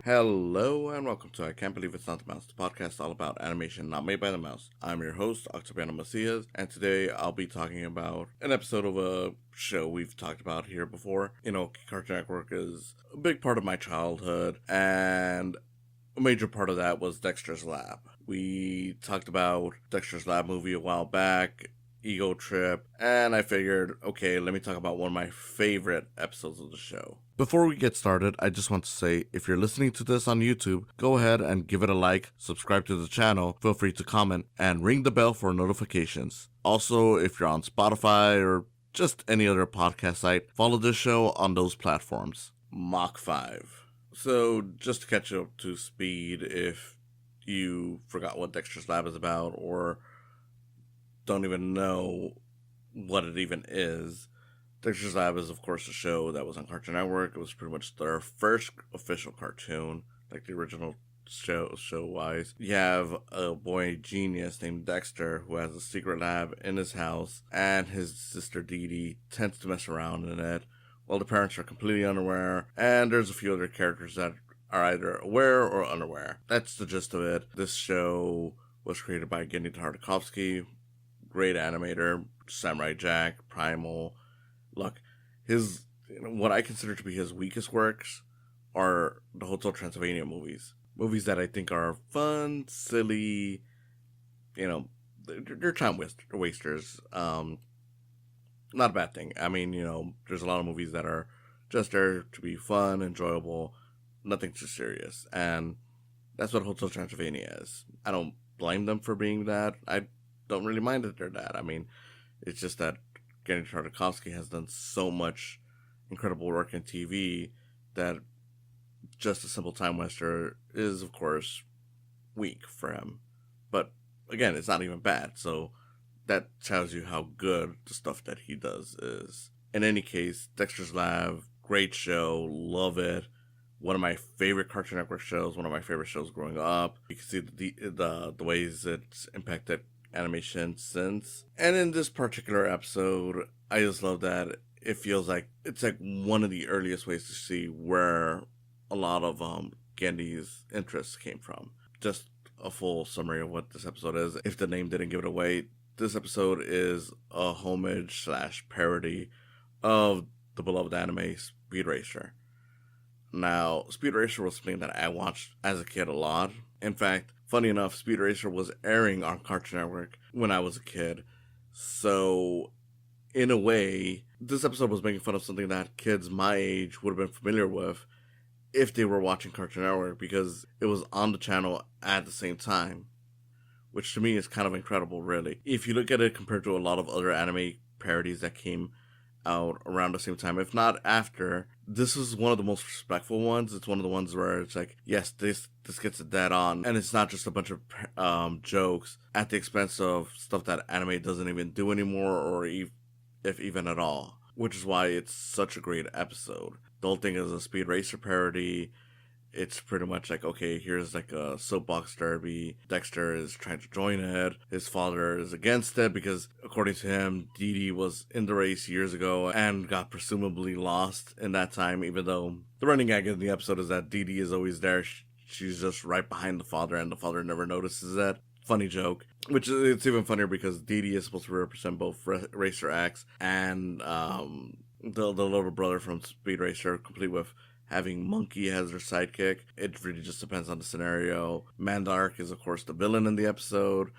Hello and welcome to I Can't Believe It's Not the Mouse, the podcast all about animation not made by the mouse. I'm your host, Octaviano, and today I'll be talking about an episode of a show we've talked about here before. Cartoon Network is a big part of my childhood, and a major part of that was Dexter's Lab. We talked about Dexter's Lab movie a while back, Ego Trip, and I figured, okay, let me talk about one of my favorite episodes of the show. Before we get started, I just want to say, if you're listening to this on YouTube, go ahead and give it a like, subscribe to the channel, feel free to comment, and ring the bell for notifications. Also, if you're on Spotify or just any other podcast site, follow this show on those platforms. Mach 5. So, just to catch you up to speed, if you forgot what Dexter's Lab is about, or don't even know what it even is, Dexter's Lab is, of course, a show that was on Cartoon Network. It was pretty much their first official cartoon, like the original show-wise. You have a boy genius named Dexter who has a secret lab in his house, and his sister Dee Dee tends to mess around in it, while the parents are completely unaware, and there's a few other characters that are either aware or unaware. That's the gist of it. This show was created by Gendy Tartakovsky, great animator, Samurai Jack, Primal. Look, what I consider to be his weakest works are the Hotel Transylvania movies. Movies that I think are fun, silly, they're time wasters. Not a bad thing. I mean, there's a lot of movies that are just there to be fun, enjoyable, nothing too serious. And that's what Hotel Transylvania is. I don't blame them for being that. I don't really mind that they're that. I mean, it's just that Gendy Tartakovsky has done so much incredible work in TV that just a simple time waster is, of course, weak for him. But again, it's not even bad, so that tells you how good the stuff that he does is. In any case, Dexter's Lab, great show, love it. One of my favorite Cartoon Network shows, one of my favorite shows growing up. You can see the ways it's impacted animation since. And in this particular episode, I just love that it feels like it's like one of the earliest ways to see where a lot of Gendy's interests came from. Just a full summary of what this episode is, if the name didn't give it away. This episode is a homage / parody of the beloved anime Speed Racer. Now, Speed Racer was something that I watched as a kid a lot. In fact, funny enough, Speed Racer was airing on Cartoon Network when I was a kid. So, in a way, this episode was making fun of something that kids my age would have been familiar with if they were watching Cartoon Network, because it was on the channel at the same time, which to me is kind of incredible, really. If you look at it compared to a lot of other anime parodies that came out around the same time, if not after, this is one of the most respectful ones. It's one of the ones where it's like, yes, this gets it dead on, and it's not just a bunch of jokes at the expense of stuff that anime doesn't even do anymore, or if even at all, which is why it's such a great episode. The whole thing is a Speed Racer parody. It's pretty much like, okay, here's like a soapbox derby. Dexter is trying to join it. His father is against it because, according to him, Dee Dee was in the race years ago and got presumably lost in that time, even though the running gag in the episode is that Dee Dee is always there. She's just right behind the father, and the father never notices that. Funny joke. Which it's even funnier because Dee Dee is supposed to represent both Racer X and the little brother from Speed Racer, complete with having Monkey as their sidekick. It really just depends on the scenario. Mandark is, of course, the villain in the episode.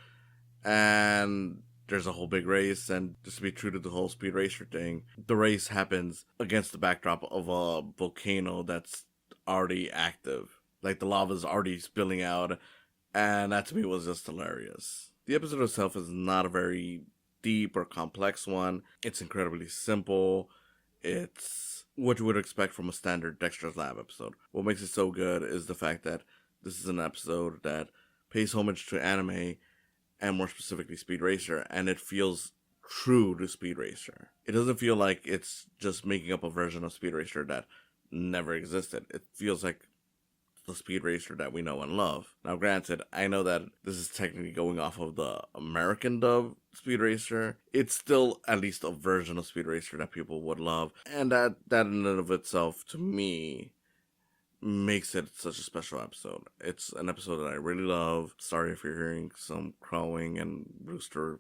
And there's a whole big race. And just to be true to the whole Speed Racer thing, the race happens against the backdrop of a volcano that's already active. Like, the lava is already spilling out. And that to me was just hilarious. The episode itself is not a very deep or complex one. It's incredibly simple. It's what you would expect from a standard Dexter's Lab episode. What makes it so good is the fact that this is an episode that pays homage to anime, and more specifically Speed Racer, and it feels true to Speed Racer. It doesn't feel like it's just making up a version of Speed Racer that never existed. It feels like the Speed Racer that we know and love. Now, granted, I know that this is technically going off of the American dub Speed Racer. It's still at least a version of Speed Racer that people would love, and that in and of itself, to me, makes it such a special episode. It's an episode that I really love. Sorry if you're hearing some crowing and rooster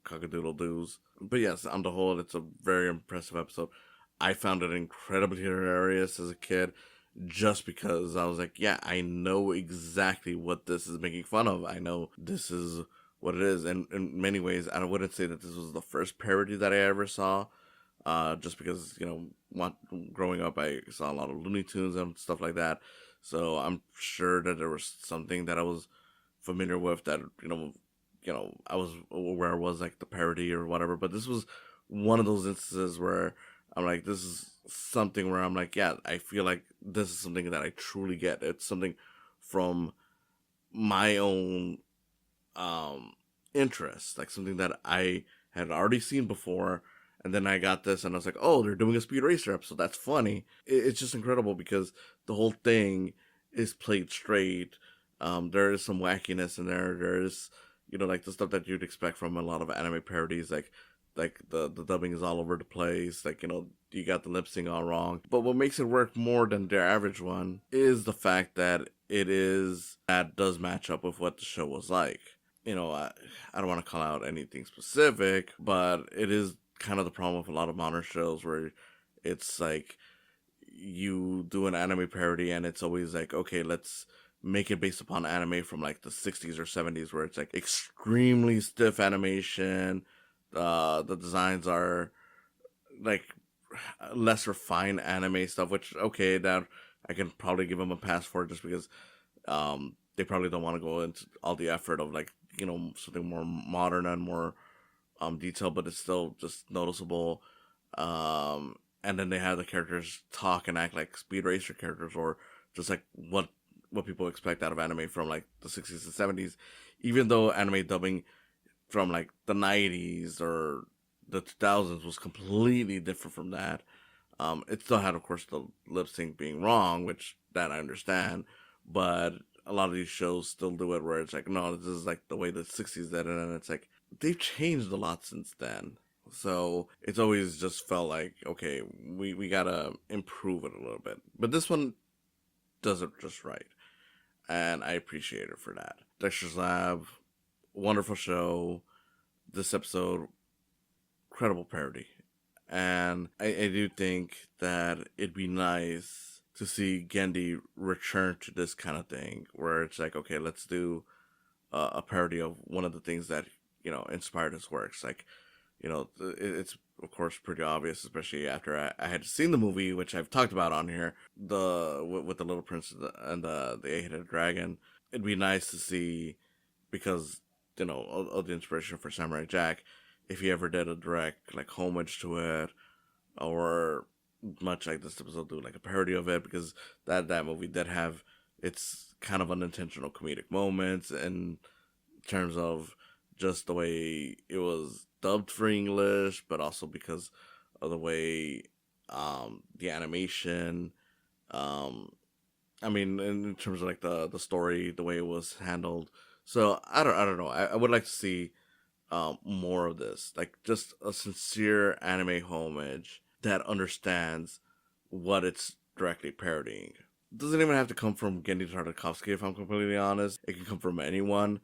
cockadoodle doos. But yes, on the whole, it's a very impressive episode. I found it incredibly hilarious as a kid just because I was like, yeah, I know exactly what this is making fun of. I know this is what it is. And in many ways, I wouldn't say that this was the first parody that I ever saw. Just because, growing up, I saw a lot of Looney Tunes and stuff like that. So I'm sure that there was something that I was familiar with that, I was aware was like the parody or whatever. But this was one of those instances where I'm like, this is something where I'm like, yeah, I feel like this is something that I truly get. It's something from my own interest, like something that I had already seen before. And then I got this and I was like, oh, they're doing a Speed Racer episode. That's funny. It's just incredible because the whole thing is played straight. There is some wackiness in there. There's, like the stuff that you'd expect from a lot of anime parodies, like the dubbing is all over the place. Like, you got the lip sync all wrong. But what makes it work more than their average one is the fact that that does match up with what the show was like. I don't want to call out anything specific, but it is kind of the problem with a lot of modern shows where it's like you do an anime parody and it's always like, okay, let's make it based upon anime from like the 60s or 70s where it's like extremely stiff animation. The designs are like less refined anime stuff, which, okay, that I can probably give them a pass for just because they probably don't want to go into all the effort of like, something more modern and more detailed, but it's still just noticeable. And then they have the characters talk and act like Speed Racer characters, or just like what people expect out of anime from like the 60s and 70s. Even though anime dubbing from like the 90s or the 2000s was completely different from that. It still had, of course, the lip sync being wrong, which that I understand, but a lot of these shows still do it where it's like, no, this is like the way the 60s did it, and it's like, they've changed a lot since then. So it's always just felt like, okay, we gotta improve it a little bit. But this one does it just right. And I appreciate it for that. Dexter's Lab, wonderful show. This episode, incredible parody. And I do think that it'd be nice to see Gendy return to this kind of thing where it's like, okay, let's do a parody of one of the things that, inspired his works. Like, it's of course pretty obvious, especially after I had seen the movie, which I've talked about on here, with the Little Prince and the Eight-Headed Dragon. It'd be nice to see, because, of the inspiration for Samurai Jack, if he ever did a direct, like, homage to it, or much like this episode, do, like, a parody of it, because that movie did have its kind of unintentional comedic moments in terms of just the way it was dubbed for English, but also because of the way the animation, I mean, in terms of like the story, the way it was handled. So I don't know. I would like to see more of this, like just a sincere anime homage that understands what it's directly parodying. It doesn't even have to come from Gendy Tartakovsky, if I'm completely honest. It can come from anyone.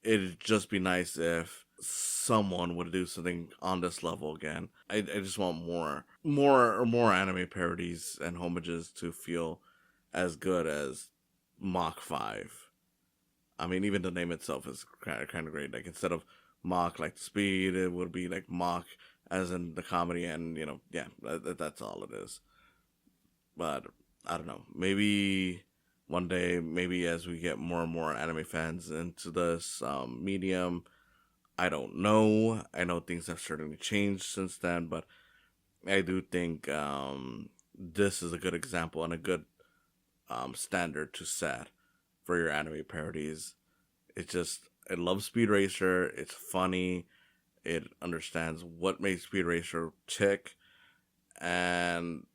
It'd just be nice if someone would do something on this level again. I just want more anime parodies and homages to feel as good as Mach 5. I mean, even the name itself is kind of great. Like, instead of Mach like the speed, it would be like Mach as in the comedy, and yeah, that's all it is. But I don't know. Maybe one day, maybe as we get more and more anime fans into this medium, I don't know. I know things have certainly changed since then, but I do think this is a good example and a good standard to set for your anime parodies. I love Speed Racer. It's funny. It understands what makes Speed Racer tick, and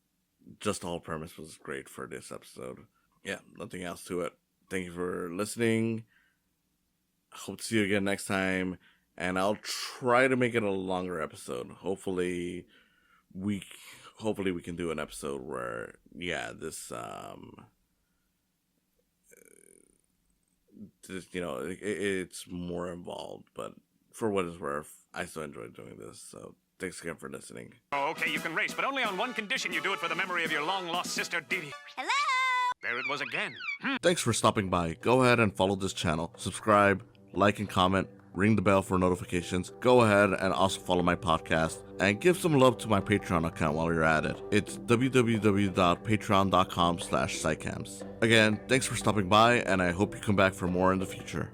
just the whole premise was great for this episode. Yeah, nothing else to it. Thank you for listening. Hope to see you again next time, and I'll try to make it a longer episode. Hopefully we can do an episode where, yeah, this just, it's more involved. But for what it's worth, I still enjoy doing this. So thanks again for listening. Oh, okay, you can race, but only on one condition. You do it for the memory of your long-lost sister, Dee Dee. Hello? There it was again. Thanks for stopping by. Go ahead and follow this channel. Subscribe, like, and comment. Ring the bell for notifications. Go ahead and also follow my podcast. And give some love to my Patreon account while you're at it. It's www.patreon.com/saicams. Again, thanks for stopping by, and I hope you come back for more in the future.